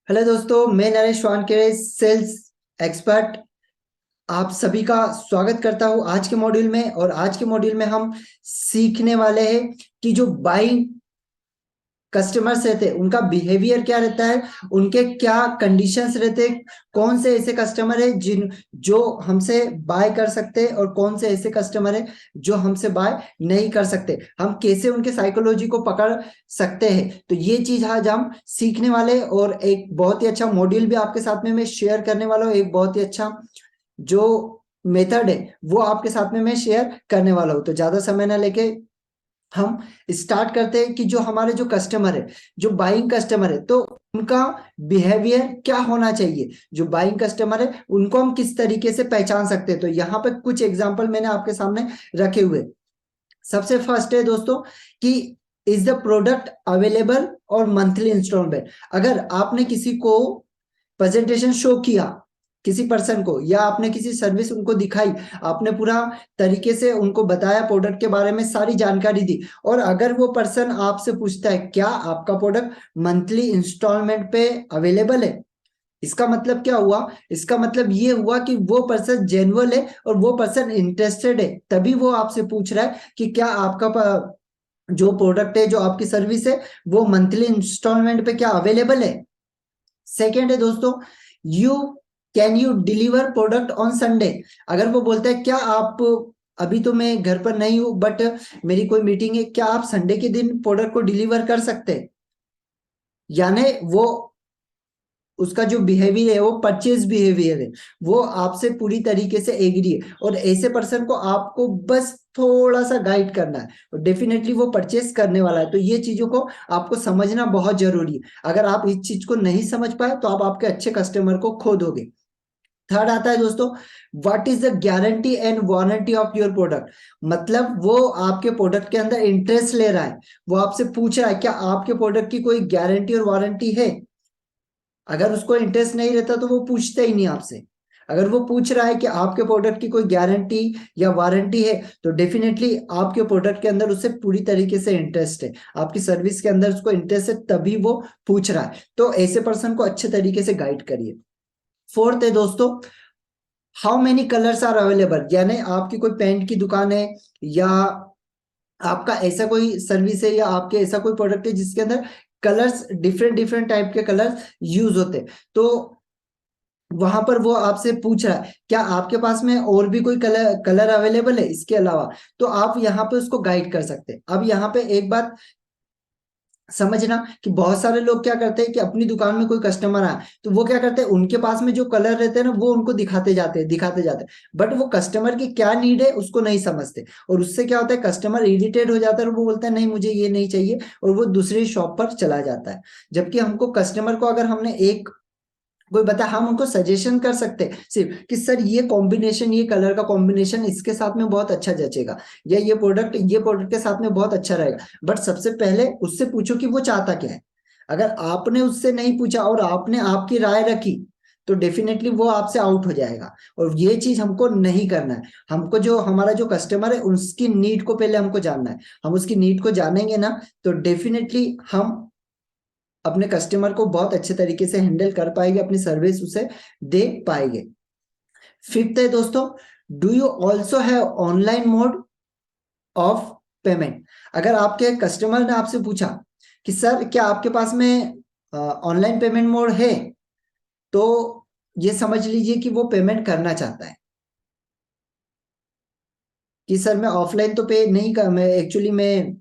Hello दोस्तों, मैं Naresh Wankhede, sales expert. आप सभी का स्वागत करता हूं आज के मॉड्यूल में। और आज के मॉड्यूल में हम सीखने वाले हैं कि जो बाइंग कस्टमर्स रहते हैं उनका बिहेवियर क्या रहता है, उनके क्या कंडीशंस रहते हैं, कौन से ऐसे कस्टमर है जो हमसे बाय कर सकते हैं और कौन से ऐसे कस्टमर है जो हमसे बाय नहीं कर सकते, हम कैसे उनके साइकोलॉजी को पकड़ सकते हैं। तो ये चीज आज हम सीखने वाले हैं और एक बहुत ही अच्छा मॉड्यूल भी आपके साथ में मैं शेयर करने वाला हूँ। एक बहुत ही अच्छा जो मेथड है वो आपके साथ में मैं शेयर करने वाला हूँ। तो ज्यादा समय ना लेके हम स्टार्ट करते हैं कि जो हमारे जो कस्टमर है, जो बाइंग कस्टमर है, तो उनका बिहेवियर क्या होना चाहिए। जो बाइंग कस्टमर है उनको हम किस तरीके से पहचान सकते हैं। तो यहाँ पे कुछ एग्जांपल मैंने आपके सामने रखे हुए। सबसे फर्स्ट है दोस्तों कि इज द प्रोडक्ट अवेलेबल और मंथली इंस्टॉलमेंट। अगर आपने किसी को प्रेजेंटेशन शो किया, किसी पर्सन को, या आपने किसी सर्विस उनको दिखाई, आपने पूरा तरीके से उनको बताया, प्रोडक्ट के बारे में सारी जानकारी दी, और अगर वो पर्सन आपसे पूछता है क्या आपका प्रोडक्ट मंथली इंस्टॉलमेंट पे अवेलेबल है, इसका मतलब क्या हुआ? इसका मतलब ये हुआ कि वो पर्सन जेन्युइन है और वो पर्सन इंटरेस्टेड है, तभी वो आपसे पूछ रहा है कि क्या आपका जो प्रोडक्ट है, जो आपकी सर्विस है, वो मंथली इंस्टॉलमेंट पे क्या अवेलेबल है। सेकेंड है दोस्तों, you can you deliver product on Sunday. अगर वो बोलता है क्या आप, अभी तो मैं घर पर नहीं हूं बट मेरी कोई मीटिंग है, क्या आप संडे के दिन प्रोडक्ट को डिलीवर कर सकते हैं, यानी वो उसका जो बिहेवियर है वो परचेज बिहेवियर है, वो आपसे पूरी तरीके से एग्री है। और ऐसे पर्सन को आपको बस थोड़ा सा गाइड करना है और डेफिनेटली वो परचेस करने वाला है। तो ये चीजों को आपको समझना बहुत जरूरी है। अगर आप इस चीज को नहीं समझ पाए तो आप आपके अच्छे कस्टमर को खो दोगे। थर्ड आता है दोस्तों, what is the guarantee and warranty of your product. मतलब वो आपके प्रोडक्ट के अंदर इंटरेस्ट ले रहा है, वो आपसे पूछ रहा है क्या आपके प्रोडक्ट की कोई गारंटी और वारंटी है। अगर उसको इंटरेस्ट नहीं रहता तो वो पूछता ही नहीं आपसे। अगर वो पूछ रहा है कि आपके प्रोडक्ट की कोई गारंटी या वारंटी है, तो डेफिनेटली आपके प्रोडक्ट के अंदर उसे पूरी तरीके से इंटरेस्ट है, आपकी सर्विस के अंदर उसको इंटरेस्ट है, तभी वो पूछ रहा है। तो ऐसे पर्सन को अच्छे तरीके से गाइड करिए। फोर्थ है दोस्तों, how many colours are available. यानी आपकी कोई पेंट की दुकान है, या आपका ऐसा कोई सर्विस है, या आपके ऐसा कोई प्रोडक्ट है जिसके अंदर कलर्स, डिफरेंट डिफरेंट टाइप के कलर्स यूज होते हैं, तो वहां पर वो आपसे पूछ रहा है क्या आपके पास में और भी कोई कलर कलर अवेलेबल है इसके अलावा, तो आप यहाँ पे उसको गाइड कर सकते हैं। अब यहाँ पे एक बात समझना कि बहुत सारे लोग क्या करते हैं कि अपनी दुकान में कोई कस्टमर आए तो वो क्या करते हैं, उनके पास में जो कलर रहते हैं ना वो उनको दिखाते जाते हैं, बट वो कस्टमर की क्या नीड है उसको नहीं समझते, और उससे क्या होता है, कस्टमर इरिटेट हो जाता है और वो बोलता है नहीं मुझे ये नहीं चाहिए, और वो दूसरी शॉप पर चला जाता है। जबकि हमको कस्टमर को अगर हमने एक कोई बता, हम उनको सजेशन कर सकते हैं सिर्फ कि सर ये कॉम्बिनेशन, ये कलर का कॉम्बिनेशन इसके साथ में बहुत अच्छा जचेगा, या ये प्रोडक्ट के साथ में बहुत अच्छा रहेगा। बट सबसे पहले उससे पूछो कि वो चाहता क्या है। अगर आपने उससे नहीं पूछा और आपने आपकी राय रखी, तो डेफिनेटली वो आपसे आउट हो जाएगा, और ये चीज हमको नहीं करना है। हमको जो हमारा जो कस्टमर है उसकी नीड को पहले हमको जानना है। हम उसकी नीड को जानेंगे ना, तो डेफिनेटली हम अपने कस्टमर को बहुत अच्छे तरीके से हैंडल कर पाएंगे, अपनी सर्विस उसे दे पाएंगे। फिफ्थ है दोस्तों, do you also have online mode of payment. अगर आपके कस्टमर ने आपसे पूछा कि सर क्या आपके पास में ऑनलाइन पेमेंट मोड है, तो ये समझ लीजिए कि वो पेमेंट करना चाहता है कि सर मैं ऑफलाइन तो पे नहीं कर, मैं एक्चुअली मैं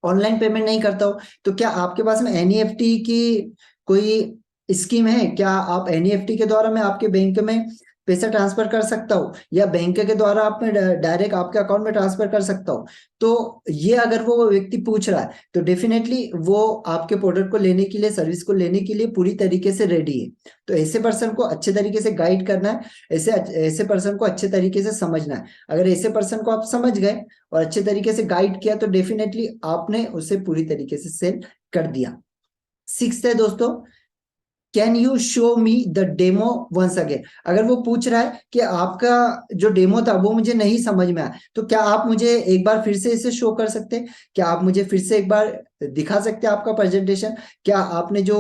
ऑनलाइन पेमेंट नहीं करता हूँ। तो क्या आपके पास में एनईएफटी की कोई स्कीम है, क्या आप एनईएफटी के द्वारा मैं आपके बैंक में पैसा ट्रांसफर कर सकता हूँ, या बैंक के द्वारा आप में डायरेक्ट आपके अकाउंट में ट्रांसफर कर सकता हूँ। तो ये अगर वो व्यक्ति पूछ रहा है तो डेफिनेटली वो आपके प्रोडक्ट को लेने के लिए, सर्विस को लेने के लिए पूरी तरीके से रेडी है। तो ऐसे पर्सन को अच्छे तरीके से गाइड करना है, ऐसे ऐसे पर्सन को अच्छे तरीके से समझना है। अगर ऐसे पर्सन को आप समझ गए और अच्छे तरीके से गाइड किया, तो डेफिनेटली आपने उसे पूरी तरीके से सेल कर दिया। सिक्स्थ है दोस्तों, can you show me the demo once again. अगर वो पूछ रहा है कि आपका जो डेमो था वो मुझे नहीं समझ में आया, तो क्या आप मुझे एक बार फिर से इसे शो कर सकते हैं, क्या आप मुझे फिर से एक बार दिखा सकते हैं आपका प्रेजेंटेशन, क्या आपने जो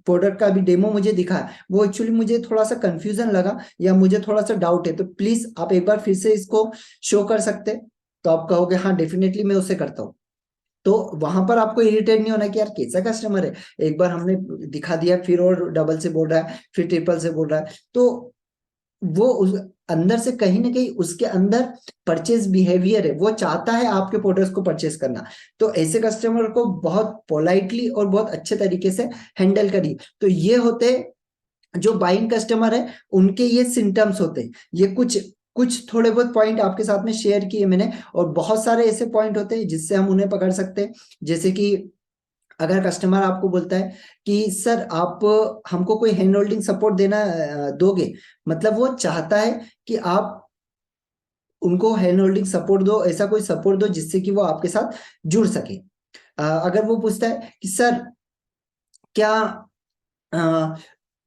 प्रोडक्ट का भी डेमो मुझे दिखा, वो एक्चुअली मुझे थोड़ा सा कंफ्यूजन लगा या मुझे थोड़ा सा डाउट है, तो प्लीज आप एक बार फिर से इसको शो कर सकते हैं? तो आप कहोगे हाँ डेफिनेटली मैं उसे करता हूँ। तो वहां पर आपको इरिटेट नहीं होना कि यार कैसा कस्टमर है, एक बार हमने दिखा दिया फिर और डबल से बोल रहा है, फिर ट्रिपल से बोल रहा है। तो वो उस अंदर से कहीं ना कहीं उसके अंदर परचेज बिहेवियर है, वो चाहता है आपके प्रोडक्ट्स को परचेज करना। तो ऐसे कस्टमर को बहुत पोलाइटली और बहुत अच्छे तरीके से हैंडल करिए। तो ये होते जो बाइंग कस्टमर है, उनके ये सिम्टम्स होते हैं। ये कुछ कुछ थोड़े बहुत पॉइंट आपके साथ में शेयर किए मैंने, और बहुत सारे ऐसे पॉइंट होते हैं जिससे हम उन्हें पकड़ सकते हैं। जैसे कि अगर कस्टमर आपको बोलता है कि सर आप हमको कोई हैंड होल्डिंग सपोर्ट देना दोगे, मतलब वो चाहता है कि आप उनको हैंड होल्डिंग सपोर्ट दो, ऐसा कोई सपोर्ट दो जिससे कि वो आपके साथ जुड़ सके। अगर वो पूछता है कि सर क्या अ,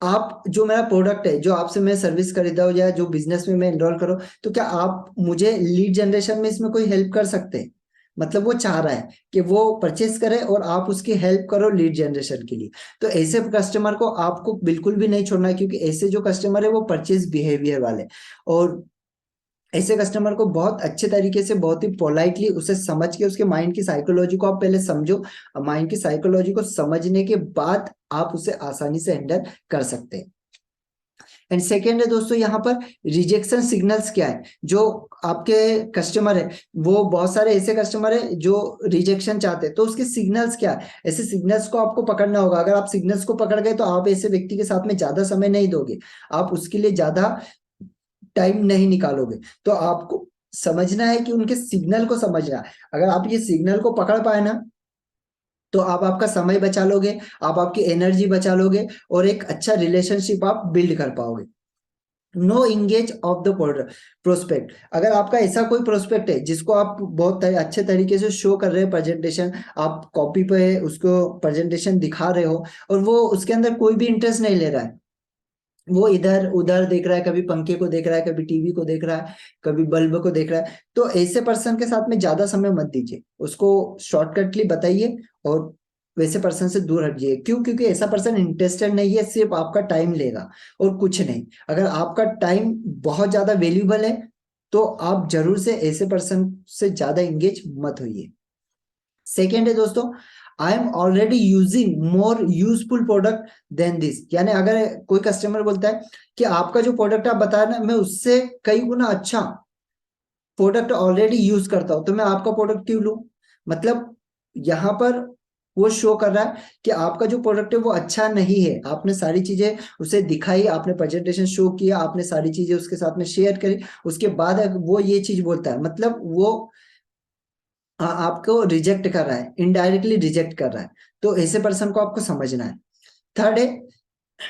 आप जो मेरा प्रोडक्ट है, जो आपसे मैं सर्विस खरीदा हो या जो बिजनेस में मैं एनरोल करूं, तो क्या आप मुझे लीड जनरेशन में इसमें कोई हेल्प कर सकते हैं? मतलब वो चाह रहा है कि वो परचेस करे और आप उसकी हेल्प करो लीड जनरेशन के लिए। तो ऐसे कस्टमर को आपको बिल्कुल भी नहीं छोड़ना है, क्योंकि ऐसे जो कस्टमर है वो परचेस बिहेवियर वाले, और ऐसे कस्टमर को बहुत अच्छे तरीके से, बहुत ही पोलाइटली उसे समझ के, उसके माइंड की साइकोलॉजी को आप पहले समझो। माइंड की साइकोलॉजी को समझने के बाद आप उसे आसानी से हैंडल कर सकते हैं। एंड सेकेंड है दोस्तों, यहाँ पर रिजेक्शन सिग्नल्स क्या है जो आपके कस्टमर है, वो बहुत सारे ऐसे कस्टमर है जो रिजेक्शन चाहते हैं, तो उसके सिग्नल्स क्या है, ऐसे सिग्नल्स को आपको पकड़ना होगा। अगर आप सिग्नल्स को पकड़ गए तो आप ऐसे व्यक्ति के साथ में ज्यादा समय नहीं दोगे, आप उसके लिए ज्यादा टाइम नहीं निकालोगे। तो आपको समझना है कि उनके सिग्नल को समझना है। अगर आप ये सिग्नल को पकड़ पाए ना, तो आप आपका समय बचा लोगे, आप आपकी एनर्जी बचा लोगे, और एक अच्छा रिलेशनशिप आप बिल्ड कर पाओगे। No engage of the prospect, अगर आपका ऐसा कोई प्रोस्पेक्ट है जिसको आप बहुत अच्छे तरीके से शो कर रहे हैं प्रेजेंटेशन, आप कॉपी पे उसको प्रेजेंटेशन दिखा रहे हो, और वो उसके अंदर कोई भी इंटरेस्ट नहीं ले रहा है, वो इधर उधर देख रहा है, कभी पंखे को देख रहा है, कभी टीवी को देख रहा है, कभी बल्ब को देख रहा है, तो ऐसे पर्सन के साथ में ज्यादा समय मत दीजिए, उसको शॉर्टकटली बताइए और वैसे पर्सन से दूर हटिए। क्यों? क्योंकि ऐसा पर्सन इंटरेस्टेड नहीं है, सिर्फ आपका टाइम लेगा और कुछ नहीं। अगर आपका टाइम बहुत ज्यादा वैल्यूबल है तो आप जरूर से ऐसे पर्सन से ज्यादा इंगेज मत होइए। सेकेंड है दोस्तों, I am already using more useful product than this, यानी अगर कोई कस्टमर बोलता है कि आपका जो प्रोडक्ट आप बता रहे हैं मैं उससे कई गुना अच्छा प्रोडक्ट ऑलरेडी यूज करता हूं, तो मैं आपका प्रोडक्ट क्यों लूं? मतलब यहाँ पर वो शो कर रहा है कि आपका जो प्रोडक्ट है वो अच्छा नहीं है। आपने सारी चीजें उसे दिखाई, आपने प्रेजेंटेशन शो किया, आपने सारी चीजें उसके साथ में शेयर करी, उसके बाद अगर वो ये चीज बोलता है, मतलब वो आपको रिजेक्ट कर रहा है, इनडायरेक्टली रिजेक्ट कर रहा है। तो ऐसे पर्सन को आपको समझना है। थर्ड है,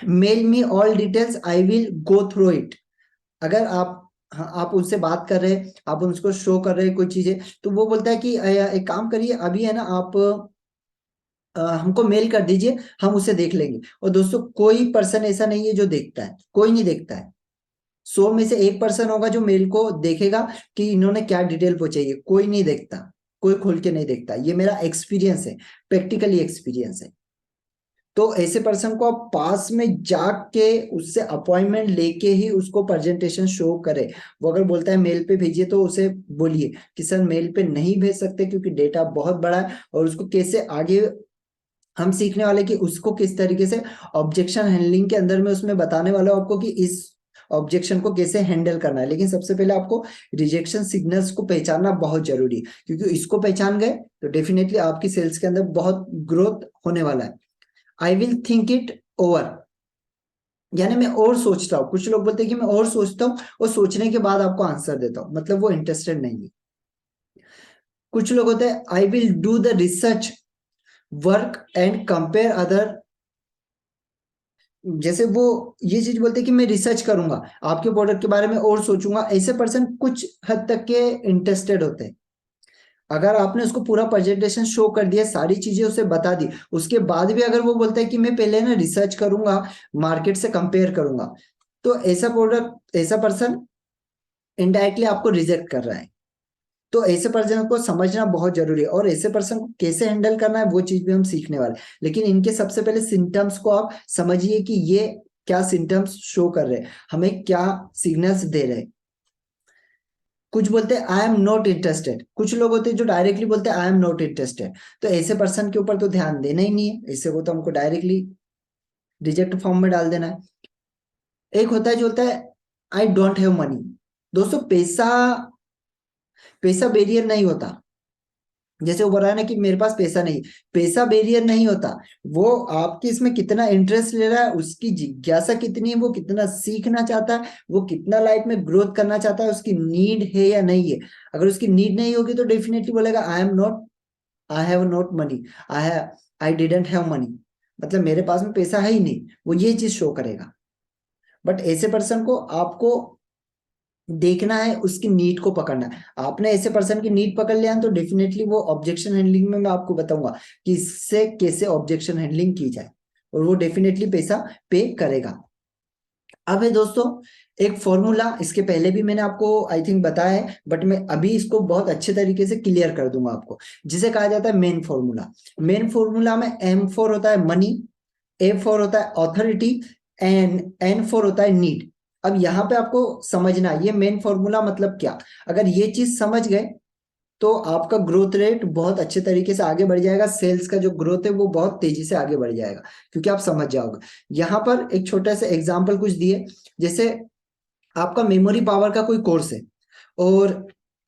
mail me all details I will go through it. अगर आप, हाँ, आप उनसे बात कर रहे हैं, आप उनको शो कर रहे हैं कोई चीजें, तो वो बोलता है कि एक काम करिए अभी है ना, आप हमको मेल कर दीजिए, हम उसे देख लेंगे। और दोस्तों कोई पर्सन ऐसा नहीं है जो देखता है, कोई नहीं देखता है। 100 में से एक पर्सन होगा जो मेल को देखेगा कि इन्होंने क्या डिटेल पहुंचाई है, कोई नहीं देखता, कोई खोल के नहीं देखता। ये मेरा एक्सपीरियंस है, प्रैक्टिकली एक्सपीरियंस है। तो ऐसे पर्सन को आप पास में जाके उससे अपॉइंटमेंट लेके ही उसको प्रेजेंटेशन शो करे। वो अगर बोलता है मेल पे भेजिए, तो उसे बोलिए कि सर मेल पे नहीं भेज सकते क्योंकि डेटा बहुत बड़ा है, और उसको कैसे आगे हम सीखने वाले कि उसको किस तरीके से ऑब्जेक्शन हैंडलिंग के अंदर में उसमें बताने वाला हूं आपको कि इस ऑब्जेक्शन को कैसे हैंडल करना है। लेकिन सबसे पहले आपको रिजेक्शन सिग्नल्स को पहचानना बहुत जरूरी है, क्योंकि इसको पहचान गए तो डेफिनेटली आपकी सेल्स के अंदर बहुत ग्रोथ होने वाला है। I will think it over, यानी मैं और सोचता हूँ। कुछ लोग बोलते हैं कि मैं और सोचता हूँ और सोचने के बाद आपको आंसर देता हूँ, मतलब वो इंटरेस्टेड नहीं है। कुछ लोग होते हैं I will do the research work and compare other, जैसे वो ये चीज बोलते हैं कि मैं रिसर्च करूंगा, आपके प्रोडक्ट के बारे में और सोचूंगा। ऐसे पर्सन कुछ हद तक के इंटरेस्टेड होते हैं। अगर आपने उसको पूरा प्रेजेंटेशन शो कर दिया, सारी चीजें उसे बता दी, उसके बाद भी अगर वो बोलता है कि मैं पहले ना रिसर्च करूंगा, मार्केट से कंपेयर करूंगा, तो ऐसा प्रोडक्ट, ऐसा पर्सन इनडायरेक्टली आपको रिजेक्ट कर रहा है। तो ऐसे पर्सन को समझना बहुत जरूरी है, और ऐसे पर्सन को कैसे हैंडल करना है वो चीज भी हम सीखने वाले हैं। लेकिन इनके सबसे पहले सिम्टम्स को आप समझिए कि ये क्या सिम्टम्स शो कर रहे हैं, हमें क्या सिग्नल्स दे रहे हैं। कुछ बोलते हैं आई एम नॉट इंटरेस्टेड, कुछ लोग होते हैं जो डायरेक्टली बोलते हैं आई एम नॉट इंटरेस्टेड। तो ऐसे पर्सन के ऊपर तो ध्यान देना ही नहीं है, ऐसे को तो हमको डायरेक्टली रिजेक्ट फॉर्म में डाल देना है। एक होता है जो होता है आई डोंट हैव मनी। दोस्तों पैसा पैसा बैरियर नहीं होता। जैसे वो बोल रहा है ना कि मेरे पास पैसा नहीं, पैसा बैरियर नहीं होता। वो आपके इसमें कितना इंटरेस्ट ले रहा है, उसकी जिज्ञासा कितनी है, वो कितना सीखना चाहता है, वो कितना लाइफ में ग्रोथ करना चाहता है, उसकी नीड है या नहीं है। अगर उसकी नीड नहीं होगी तो डेफिनेटली बोलेगा I am not, I have not money, I didn't have money, मतलब मेरे पास में पैसा है ही नहीं, वो ये चीज शो करेगा। बट ऐसे पर्सन को आपको देखना है, उसकी नीड को पकड़ना है। आपने ऐसे पर्सन की नीड पकड़ लिया तो डेफिनेटली वो ऑब्जेक्शन हैंडलिंग में मैं आपको बताऊंगा कि इससे कैसे ऑब्जेक्शन हैंडलिंग की जाए, और वो डेफिनेटली पैसा पे करेगा। अब है दोस्तों एक फॉर्मूला, इसके पहले भी मैंने आपको आई थिंक बताया है, बट मैं अभी इसको बहुत अच्छे तरीके से क्लियर कर दूंगा आपको, जिसे कहा जाता है मेन फॉर्मूला। मेन फॉर्मूला में एम फॉर होता है मनी, ए फॉर होता है ऑथोरिटी, एन फॉर होता है नीड। अब यहाँ पे आपको समझना ये मेन फॉर्मूला मतलब क्या। अगर ये चीज समझ गए तो आपका ग्रोथ रेट बहुत अच्छे तरीके से आगे बढ़ जाएगा, सेल्स का जो ग्रोथ है वो बहुत तेजी से आगे बढ़ जाएगा, क्योंकि आप समझ जाओगे। यहाँ पर एक छोटा सा एग्जाम्पल कुछ दिए, जैसे आपका मेमोरी पावर का कोई कोर्स है और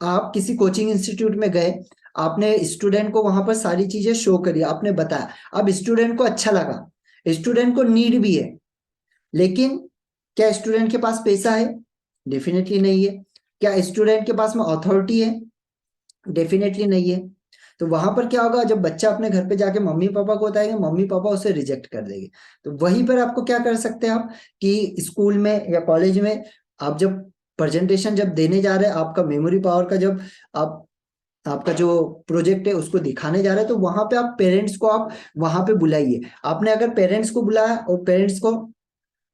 आप किसी कोचिंग इंस्टीट्यूट में गए, आपने स्टूडेंट को वहां पर सारी चीजें शो करी, आपने बताया, अब स्टूडेंट को अच्छा लगा, स्टूडेंट को नीड भी है, लेकिन क्या स्टूडेंट के पास पैसा है? डेफिनेटली नहीं है। क्या स्टूडेंट के पास में अथॉरिटी है? डेफिनेटली नहीं है। तो वहां पर क्या होगा, जब बच्चा अपने घर पे जाके मम्मी पापा को बताएगा, मम्मी पापा उसे रिजेक्ट कर देंगे। तो वहीं पर आपको क्या कर सकते हैं आप, कि स्कूल में या कॉलेज में आप जब प्रेजेंटेशन जब देने जा रहे हैं, आपका मेमोरी पावर का जब आप आपका जो प्रोजेक्ट है उसको दिखाने जा रहे हैं, तो वहां पे आप पेरेंट्स को आप वहां पे बुलाइए। आपने अगर पेरेंट्स को बुलाया और पेरेंट्स को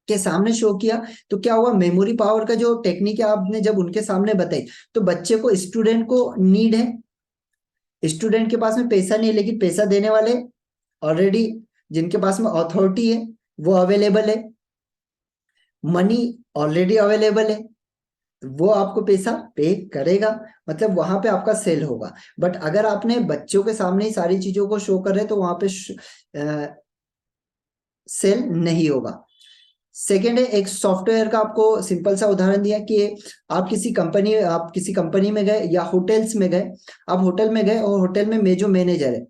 के सामने शो किया, तो क्या हुआ, मेमोरी पावर का जो टेक्निक है आपने जब उनके सामने बताई, तो बच्चे को, स्टूडेंट को नीड है, स्टूडेंट के पास में पैसा नहीं है, लेकिन पैसा देने वाले ऑलरेडी जिनके पास में अथॉरिटी है वो अवेलेबल है, मनी ऑलरेडी अवेलेबल है, वो आपको पैसा पे करेगा, मतलब वहां पे आपका सेल होगा। बट अगर आपने बच्चों के सामने ही सारी चीजों को शो कर रहे हैं तो वहां पे सेल नहीं होगा। सेकेंड है, एक सॉफ्टवेयर का आपको सिंपल सा उदाहरण दिया कि आप किसी कंपनी में गए या होटल्स में गए, आप होटल में गए और होटल में जो मैनेजर है,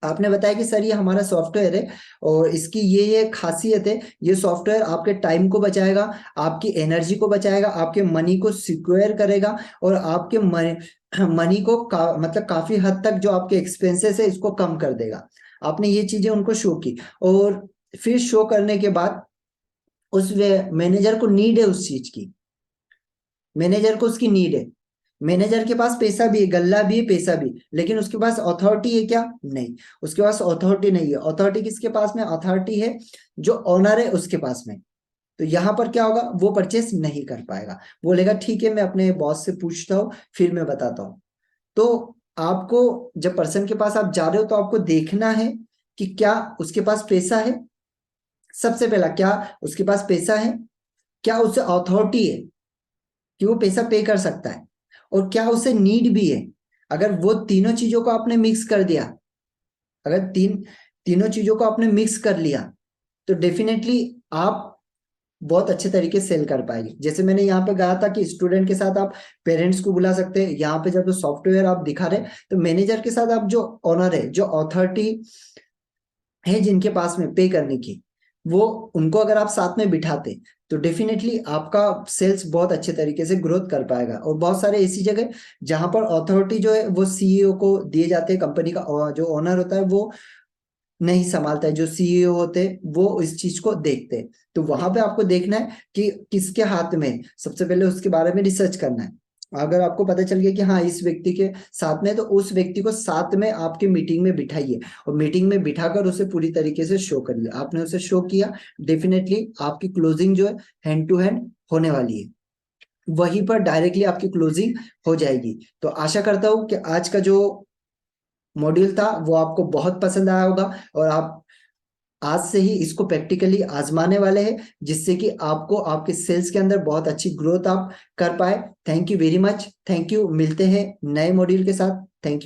आपने बताया कि सर ये हमारा सॉफ्टवेयर है और इसकी ये खासियत है, ये सॉफ्टवेयर आपके टाइम को बचाएगा, आपकी एनर्जी को बचाएगा, आपके मनी को सिक्योर करेगा, और आपके मनी को मतलब काफी हद तक जो आपके एक्सपेंसेस है इसको कम कर देगा। आपने ये चीजें उनको शो की, और फिर शो करने के बाद उस मैनेजर को नीड है उस चीज की, मैनेजर को उसकी नीड है, मैनेजर के पास पैसा भी है, गल्ला भी है, पैसा भी, लेकिन उसके पास अथॉरिटी है क्या? नहीं, उसके पास अथॉरिटी नहीं है। अथॉरिटी किसके पास में? अथॉरिटी है जो ऑनर है उसके पास में। तो यहाँ पर क्या होगा, वो परचेस नहीं कर पाएगा, बोलेगा ठीक है मैं अपने बॉस से पूछता हूँ फिर मैं बताता हूँ। तो आपको जब पर्सन के पास आप जा रहे हो तो आपको देखना है कि क्या उसके पास पैसा है, सबसे पहला क्या उसके पास पैसा है, क्या उसे अथॉरिटी है कि वो पैसा पे कर सकता है, और क्या उसे नीड भी है। अगर वो तीनों चीजों को आपने मिक्स कर दिया, अगर तीनों चीजों को आपने मिक्स कर लिया, तो डेफिनेटली आप बहुत अच्छे तरीके से सेल कर पाएंगे। जैसे मैंने यहाँ पे कहा था कि स्टूडेंट के साथ आप पेरेंट्स को बुला सकते हैं, यहाँ पे जब सॉफ्टवेयर आप दिखा रहे तो मैनेजर के साथ आप जो ऑनर है, जो अथॉरिटी है जिनके पास में पे करने की, वो उनको अगर आप साथ में बिठाते तो डेफिनेटली आपका सेल्स बहुत अच्छे तरीके से ग्रोथ कर पाएगा। और बहुत सारे ऐसी जगह जहां पर अथॉरिटी जो है वो सीईओ को दिए जाते हैं, कंपनी का जो ओनर होता है वो नहीं संभालता है, जो सीईओ होते हैं वो इस चीज को देखते हैं। तो वहां पे आपको देखना है कि किसके हाथ में है। सबसे पहले उसके बारे में रिसर्च करना है। अगर आपको पता चल गया कि हाँ इस व्यक्ति के साथ में है, तो उस व्यक्ति को साथ में आपकी मीटिंग में बिठाइए, और मीटिंग में बिठाकर उसे पूरी तरीके से शो करिए। आपने उसे शो किया, डेफिनेटली आपकी क्लोजिंग जो है हैंड टू हैंड होने वाली है। वहीं पर डायरेक्टली आपकी क्लोजिंग हो जाएगी। तो आशा करता हूँ कि आज का जो मॉड्यूल था वो आपको बहुत पसंद आया होगा और आप आज से ही इसको प्रैक्टिकली आजमाने वाले हैं, जिससे कि आपको आपके सेल्स के अंदर बहुत अच्छी ग्रोथ आप कर पाए। Thank you very much. Thank you. मिलते हैं नए मॉड्यूल के साथ। Thank you.